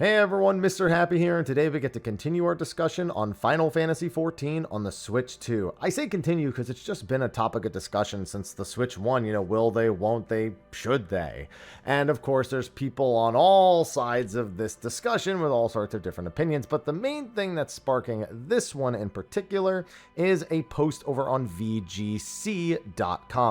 Hey everyone, Mr. Happy here, and today we get to continue our discussion on Final Fantasy XIV on the Switch 2. I say continue because it's just been a topic of discussion since the Switch 1, will they, won't they, should they? And of course, there's people on all sides of this discussion with all sorts of different opinions, but the main thing that's sparking this one in particular is a post over on VGC.com,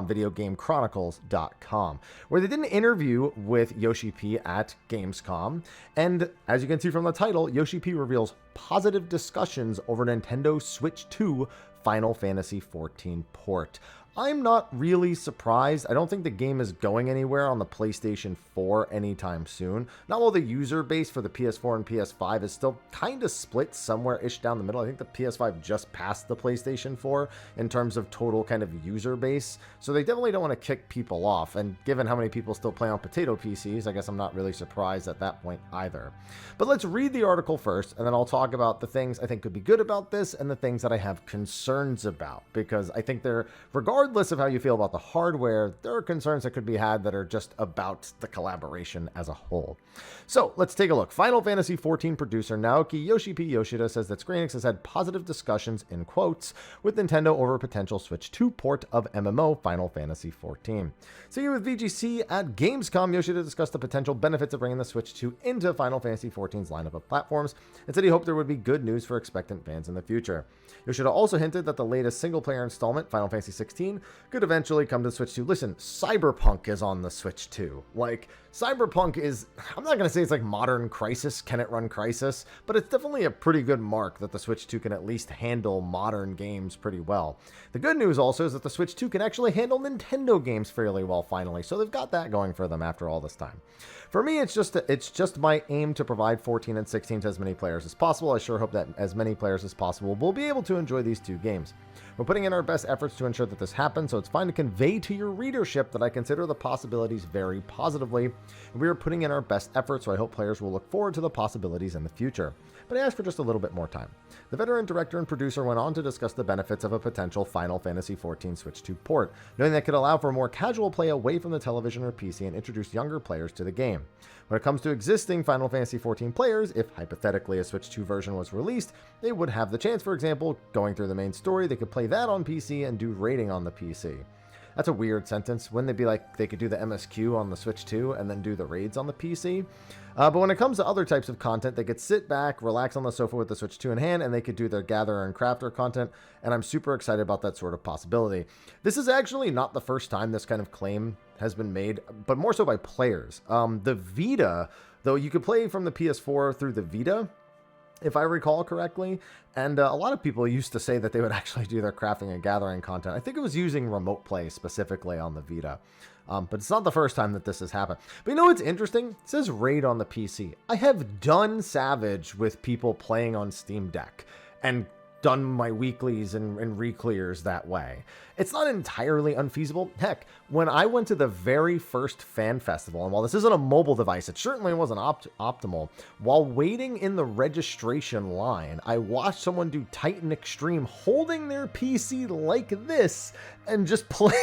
VideoGameChronicles.com, where they did an interview with Yoshi P at Gamescom, and as you can see from the title, Yoshi P reveals positive discussions over Nintendo Switch 2 Final Fantasy XIV port. I'm not really surprised. I don't think the game is going anywhere on the PlayStation 4 anytime soon. Not while the user base for the PS4 and PS5 is still kind of split somewhere-ish down the middle. I think the PS5 just passed the PlayStation 4 in terms of total kind of user base. So they definitely don't want to kick people off. And given how many people still play on potato PCs, I guess I'm not really surprised at that point either. But let's read the article first, and then I'll talk about the things I think could be good about this and the things that I have concerns about. Because I think they're, regardless of how you feel about the hardware, there are concerns that could be had that are just about the collaboration as a whole. So let's take a look. Final Fantasy XIV producer Naoki Yoshi P. Yoshida says that Square Enix has had positive discussions, in quotes, with Nintendo over a potential Switch 2 port of MMO Final Fantasy XIV. Speaking with VGC at Gamescom, Yoshida discussed the potential benefits of bringing the Switch 2 into Final Fantasy XIV's lineup of platforms, and said he hoped there would be good news for expectant fans in the future. Yoshida also hinted that the latest single-player installment, Final Fantasy XVI, could eventually come to the Switch 2. Listen, Cyberpunk is on the Switch 2. Like, Cyberpunk is, I'm not going to say it's like modern Crisis, can it run Crisis, but it's definitely a pretty good mark that the Switch 2 can at least handle modern games pretty well. The good news also is that the Switch 2 can actually handle Nintendo games fairly well finally, so they've got that going for them after all this time. For me, it's just my aim to provide 14 and 16 to as many players as possible. I sure hope that as many players as possible will be able to enjoy these two games. We're putting in our best efforts to ensure that this happens, so it's fine to convey to your readership that I consider the possibilities very positively, and we are putting in our best efforts, so I hope players will look forward to the possibilities in the future. But I asked for just a little bit more time. The veteran director and producer went on to discuss the benefits of a potential Final Fantasy XIV Switch 2 port, knowing that could allow for more casual play away from the television or PC and introduce younger players to the game. When it comes to existing Final Fantasy XIV players, if hypothetically a Switch 2 version was released, they would have the chance, for example, going through the main story, they could play that on PC and do raiding on the PC. That's a weird sentence. Wouldn't it be like they could do the MSQ on the Switch 2 and then do the raids on the PC? But when it comes to other types of content, they could sit back, relax on the sofa with the Switch 2 in hand, and they could do their Gatherer and Crafter content, and I'm super excited about that sort of possibility. This is actually not the first time this kind of claim has been made, but more so by players. The Vita, though, you could play from the PS4 through the Vita, if I recall correctly, and a lot of people used to say that they would actually do their crafting and gathering content. I think it was using remote play specifically on the Vita, but it's not the first time that this has happened. But you know what's interesting? It says raid on the PC. I have done Savage with people playing on Steam Deck, and done my weeklies and re-clears that way. It's not entirely unfeasible. Heck, when I went to the very first fan festival, and while this isn't a mobile device, it certainly wasn't optimal, while waiting in the registration line, I watched someone do Titan Extreme holding their PC like this and just playing.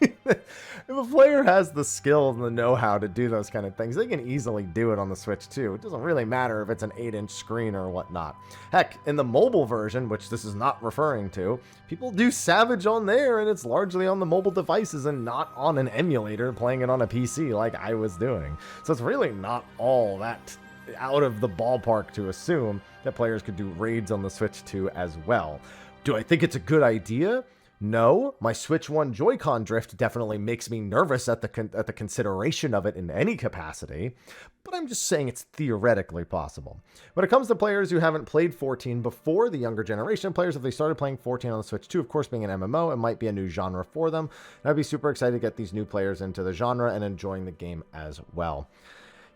If a player has the skills and the know-how to do those kind of things, they can easily do it on the Switch too. It doesn't really matter if it's an 8-inch screen or whatnot. Heck, in the mobile version, which this is not referring to, people do Savage on there, and it's largely on the mobile devices and not on an emulator playing it on a PC like I was doing. So it's really not all that out of the ballpark to assume that players could do raids on the Switch 2 as well. Do I think it's a good idea? No, my Switch 1 Joy-Con drift definitely makes me nervous at the consideration of it in any capacity, but I'm just saying it's theoretically possible. When it comes to players who haven't played 14 before, the younger generation players, if they started playing 14 on the Switch 2, of course being an MMO, it might be a new genre for them, and I'd be super excited to get these new players into the genre and enjoying the game as well.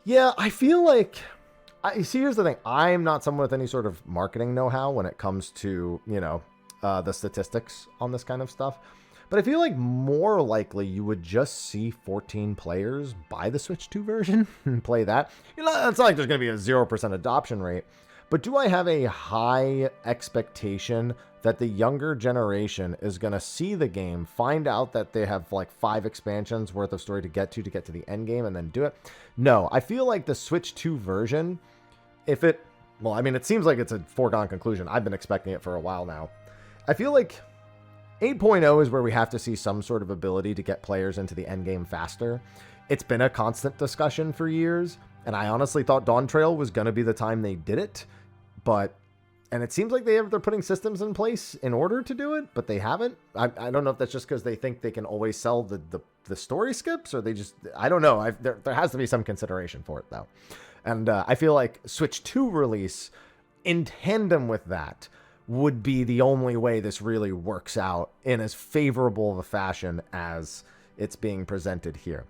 Yeah, I feel like... see, here's the thing. I'm not someone with any sort of marketing know-how when it comes to, the statistics on this kind of stuff. But I feel like more likely you would just see 14 players buy the Switch 2 version and play that. It's not like there's going to be a 0% adoption rate. But do I have a high expectation that the younger generation is going to see the game, find out that they have like 5 expansions worth of story to get to the end game, and then do it? No, I feel like the Switch 2 version if it, well, I mean, it seems like it's a foregone conclusion. I've been expecting it for a while now. I feel like 8.0 is where we have to see some sort of ability to get players into the end game faster. It's been a constant discussion for years, and I honestly thought Dawn Trail was going to be the time they did it, and it seems like they're putting systems in place in order to do it, but they haven't. I don't know if that's just because they think they can always sell the story skips, or they just, I don't know. There has to be some consideration for it, though. And I feel like Switch 2 release in tandem with that would be the only way this really works out in as favorable of a fashion as it's being presented here.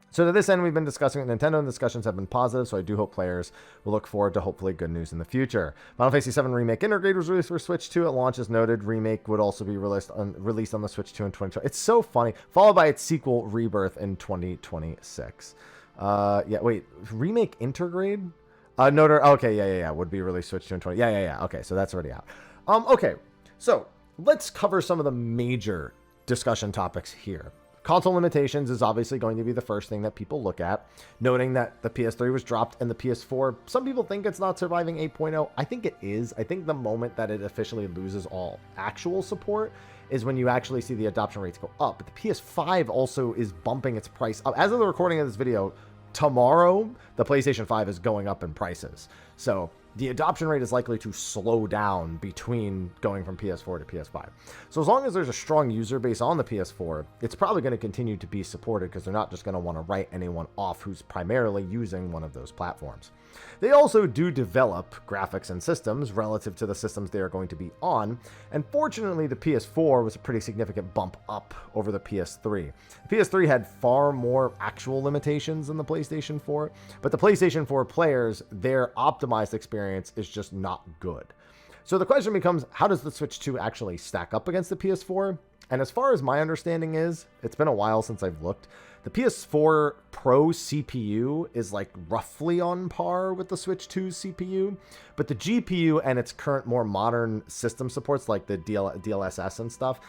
So to this end, we've been discussing with Nintendo, and discussions have been positive, so I do hope players will look forward to hopefully good news in the future. Final Fantasy VII Remake Intergrade was released for Switch 2 at launch, as noted. Remake would also be released on the Switch 2 in 2020. It's so funny. Followed by its sequel, Rebirth, in 2026. Remake Intergrade? Okay, would be released Switch 2 in 2020. Yeah. Okay, so that's already out. Okay, so let's cover some of the major discussion topics here. Console limitations is obviously going to be the first thing that people look at, noting that the PS3 was dropped and the PS4, some people think it's not surviving 8.0. I think it is. I think the moment that it officially loses all actual support is when you actually see the adoption rates go up. But the PS5 also is bumping its price up. As of the recording of this video, tomorrow, the PlayStation 5 is going up in prices. So the adoption rate is likely to slow down between going from PS4 to PS5. So as long as there's a strong user base on the PS4, it's probably going to continue to be supported because they're not just going to want to write anyone off who's primarily using one of those platforms. They also do develop graphics and systems relative to the systems they are going to be on, and fortunately the PS4 was a pretty significant bump up over the PS3. The PS3 had far more actual limitations than the PlayStation 4, but the PlayStation 4 players, their optimized experience is just not good. So the question becomes, how does the Switch 2 actually stack up against the PS4? And as far as my understanding is, it's been a while since I've looked, the PS4 Pro CPU is like roughly on par with the Switch 2's CPU, but the GPU and its current more modern system supports like the DLSS and stuff,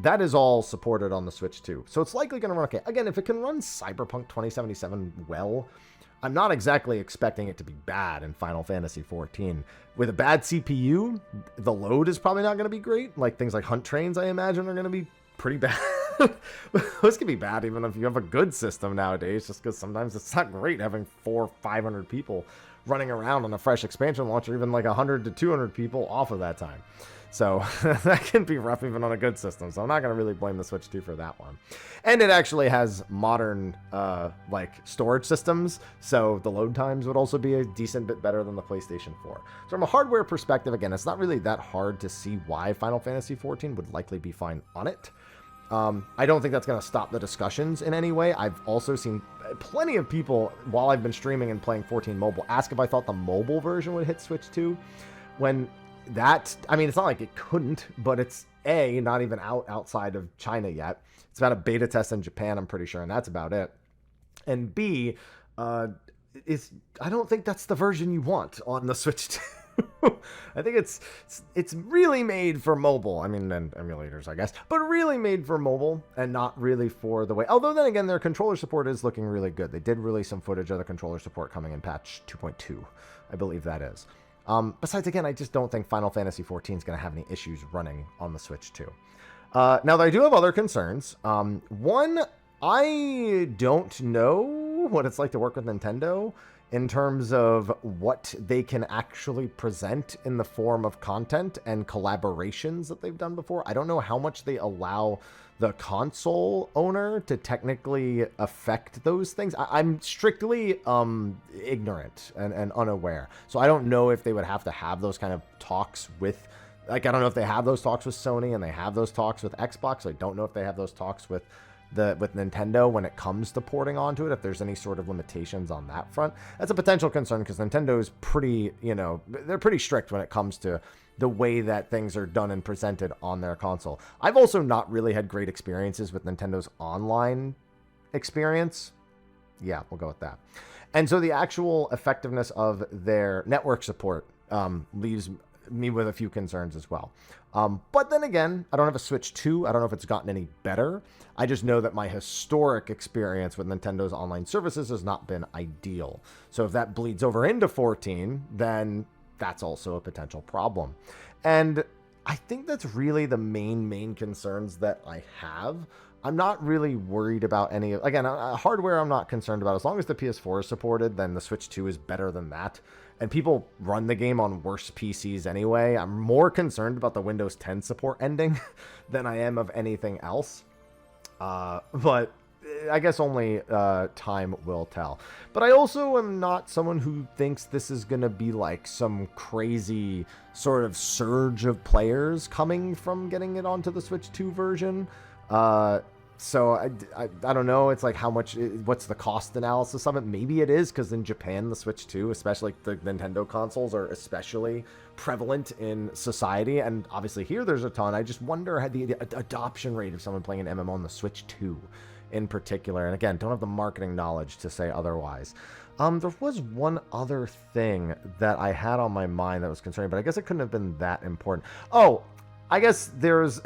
that is all supported on the Switch 2. So it's likely going to run okay. Again, if it can run Cyberpunk 2077 well, I'm not exactly expecting it to be bad in Final Fantasy XIV. With a bad CPU, the load is probably not going to be great. Like things like Hunt Trains, I imagine, are going to be pretty bad. Those can be bad even if you have a good system nowadays, just because sometimes it's not great having 400 or 500 people running around on a fresh expansion launcher, even like 100 to 200 people off of that time. So that can be rough even on a good system. So I'm not going to really blame the Switch 2 for that one. And it actually has modern like storage systems. So the load times would also be a decent bit better than the PlayStation 4. So from a hardware perspective, again, it's not really that hard to see why Final Fantasy XIV would likely be fine on it. I don't think that's going to stop the discussions in any way. I've also seen plenty of people, while I've been streaming and playing 14 mobile, ask if I thought the mobile version would hit Switch 2. When that, I mean, it's not like it couldn't, but it's A, not even outside of China yet. It's about a beta test in Japan, I'm pretty sure, and that's about it. And B, I don't think that's the version you want on the Switch 2. I think it's really made for mobile. I mean, and emulators, I guess, but really made for mobile and not really for the way. Although then again, their controller support is looking really good. They did release some footage of the controller support coming in patch 2.2, I believe that is. Besides, again, I just don't think Final Fantasy XIV is going to have any issues running on the Switch 2. Now, I do have other concerns. One, I don't know what it's like to work with Nintendo in terms of what they can actually present in the form of content and collaborations that they've done before. I don't know how much they allow the console owner to technically affect those things. I'm strictly ignorant and unaware. So I don't know if they would have to have those kind of talks with, like, I don't know if they have those talks with Sony and they have those talks with Xbox. I don't know if they have those talks with Nintendo when it comes to porting onto it, if there's any sort of limitations on that front. That's a potential concern because Nintendo is pretty, they're pretty strict when it comes to the way that things are done and presented on their console. I've also not really had great experiences with Nintendo's online experience. Yeah, we'll go with that. And so the actual effectiveness of their network support leaves me with a few concerns as well. But then again, I don't have a Switch 2. I don't know if it's gotten any better. I just know that my historic experience with Nintendo's online services has not been ideal. So if that bleeds over into 14, then that's also a potential problem. And I think that's really the main concerns that I have. I'm not really worried about any, again, hardware I'm not concerned about. As long as the PS4 is supported, then the Switch 2 is better than that. And people run the game on worse PCs anyway. I'm more concerned about the Windows 10 support ending than I am of anything else. But I guess only time will tell. But I also am not someone who thinks this is going to be like some crazy sort of surge of players coming from getting it onto the Switch 2 version. So I don't know. It's like how much, what's the cost analysis of it? Maybe it is, because in Japan, the Switch 2, especially the Nintendo consoles, are especially prevalent in society. And obviously here there's a ton. I just wonder how the adoption rate of someone playing an MMO on the Switch 2 in particular. And again, don't have the marketing knowledge to say otherwise. There was one other thing that I had on my mind that was concerning, but I guess it couldn't have been that important. Oh, I guess there's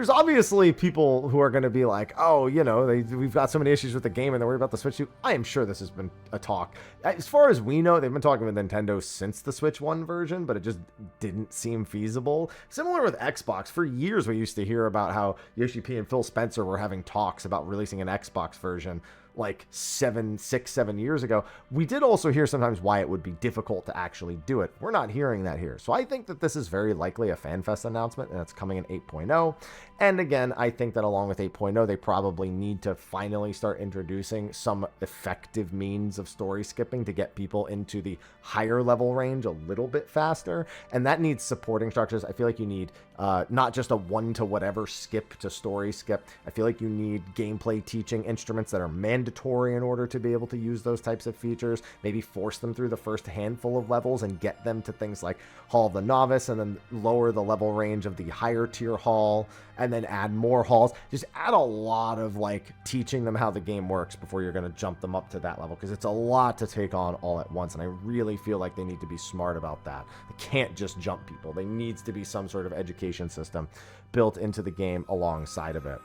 obviously people who are going to be like, oh, you know, we've got so many issues with the game and they're worried about the Switch 2. I am sure this has been a talk. As far as we know, they've been talking with Nintendo since the Switch 1 version, but it just didn't seem feasible. Similar with Xbox. For years, we used to hear about how Yoshi P and Phil Spencer were having talks about releasing an Xbox version like 6, 7 years ago. We did also hear sometimes why it would be difficult to actually do it. We're not hearing that here. So I think that this is very likely a FanFest announcement, and it's coming in 8.0. And again, I think that along with 8.0, they probably need to finally start introducing some effective means of story skipping to get people into the higher level range a little bit faster. And that needs supporting structures. I feel like you need not just a one to whatever skip to story skip. I feel like you need gameplay teaching instruments that are mandatory in order to be able to use those types of features. Maybe force them through the first handful of levels and get them to things like Hall of the Novice, and then lower the level range of the higher tier hall, and then add more halls. Just add a lot of like teaching them how the game works before you're going to jump them up to that level, because it's a lot to take on all at once, and I really feel like they need to be smart about that. They can't just jump people. There needs to be some sort of education system built into the game alongside of it.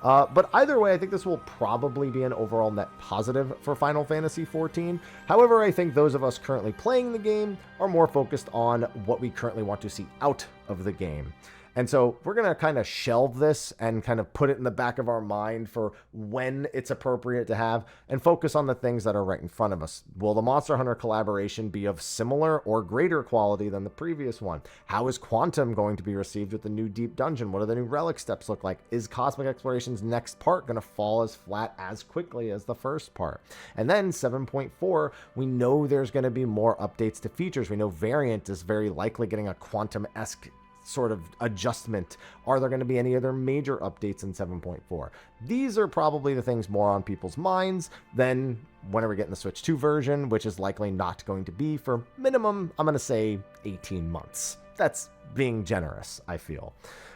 But either way, I think this will probably be an overall net positive for Final Fantasy XIV. However, I think those of us currently playing the game are more focused on what we currently want to see out of the game. And so we're going to kind of shelve this and kind of put it in the back of our mind for when it's appropriate to have, and focus on the things that are right in front of us. Will the Monster Hunter collaboration be of similar or greater quality than the previous one? How is Quantum going to be received with the new Deep Dungeon? What do the new relic steps look like? Is Cosmic Exploration's next part going to fall as flat as quickly as the first part? And then 7.4, we know there's going to be more updates to features. We know Variant is very likely getting a Quantum-esque sort of adjustment. Are there going to be any other major updates in 7.4? These are probably the things more on people's minds than when are we getting the Switch 2 version, which is likely not going to be for minimum, I'm going to say 18 months. That's being generous, I feel.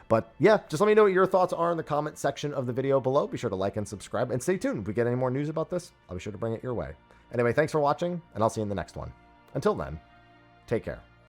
But yeah, just let me know what your thoughts are in the comment section of the video below. Be sure to like and subscribe, and stay tuned. If we get any more news about this, I'll be sure to bring it your way. Anyway, thanks for watching, and I'll see you in the next one. Until then, take care.